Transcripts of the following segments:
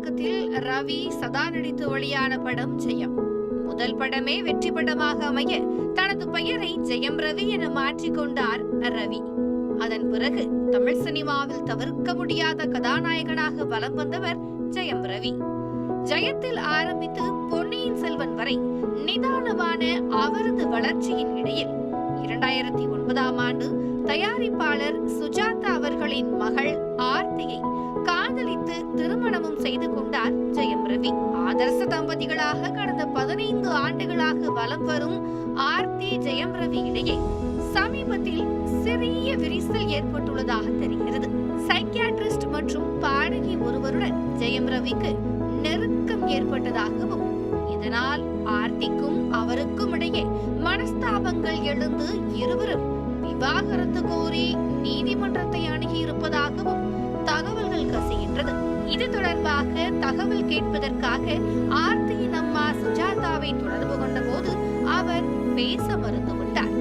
இயக்கத்தில் ரவி சதா நடித்து வெளியான படம் ஜெயம். முதல் படமே வெற்றி படமாக அமைய தனது பெயரை ஜெயம் ரவி என மாற்றிக்கொண்டார் ரவி. அதன் பிறகு தமிழ் சினிமாவில் தவிர்க்க முடியாத கதாநாயகனாக வலம் வந்தவர் ஜெயம் ரவி. ஜெயத்தில் ஆரம்பித்து பொன்னியின் செல்வன் வரை நிதானமான அவரது வளர்ச்சியின் இடையில் 2009ஆம் ஆண்டு தயாரிப்பாளர் சுஜாதா அவர்களின் மகள் ஆர்த்தியை காதலித்து திருமணமும் செய்து கொண்டார் ஜெயம் ரவி. ஆதர்ச தம்பதிகளாக கடந்த 15 ஆண்டுகளாக வலம் வரும் ஆர்த்தி ஜெயம் ரவி இடையே சமீபத்தில் சிறிய விரிசல் ஏற்பட்டுள்ளதாக தெரிகிறது. சைக்கியாட்ரிஸ்ட் மற்றும் பாடகி ஒருவருடன் ஜெயம் ரவிக்கு நெருக்கம் ஏற்பட்டதாகவும், இதனால் ஆர்த்திக்கும் அவருக்கும் இடையே மனஸ்தாபங்கள் எழுந்து இருவரும் விவாகரத்து கோரி நீதிமன்றத்தை அணுகி இருப்பதாகவும் தகவல்கள் கசிகின்றது. இது தொடர்பாக தகவல் கேட்பதற்காக ஆர்த்தியின் அம்மா சுஜாதாவை தொடர்பு கொண்ட போது அவர் பேச மறுத்துவிட்டார்.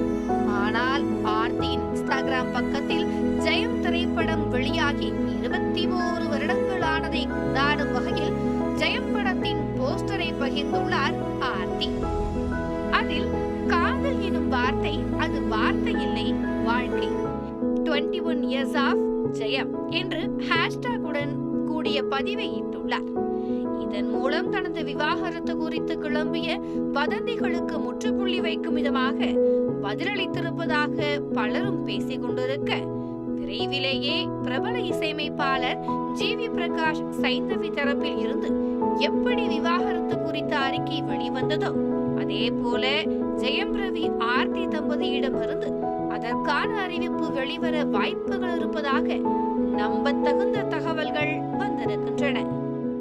ஆனால் ஆர்த்தியின் இன்ஸ்டாகிராம் பக்கத்தில் ஜெயம் திரைப்படம் வெளியாகி 21 வருடங்கள் ஆனதை கொண்டாடும் வகையில் ஜெயம் படத்தின் போஸ்டரை பகிர்ந்துள்ளார் ஆர்த்தி. அதில் காதல் எனும் வார்த்தை அது வார்த்தை இல்லை, வாழ்க்கை. 21 years of ஜெயம் என்று ஹேஷ்டாகுடன் கூடிய பதிவை இட்டுள்ளார். இதன் மூலம் தனது விவாகரத்து குறித்து கிளம்பிய வதந்திகளுக்கு முற்றுப்புள்ளி வைக்கும் விதமாக பதிலளித்திருப்பதாக பலரும் பேசிக் கொண்டிருக்க, விரைவிலேயே பிரபல இசையமைப்பாளர் ஜிவி பிரகாஷ் சைந்தவி தரப்பில் இருந்து எப்படி விவாகரத்து குறித்த அறிக்கை வெளிவந்ததோ அதே போல ஜெயம் ரவி ஆர்த்தி தம்பதியிடமிருந்து அதற்கான அறிவிப்பு வெளிவர வாய்ப்புகள் இருப்பதாக நம்பத்தகுந்த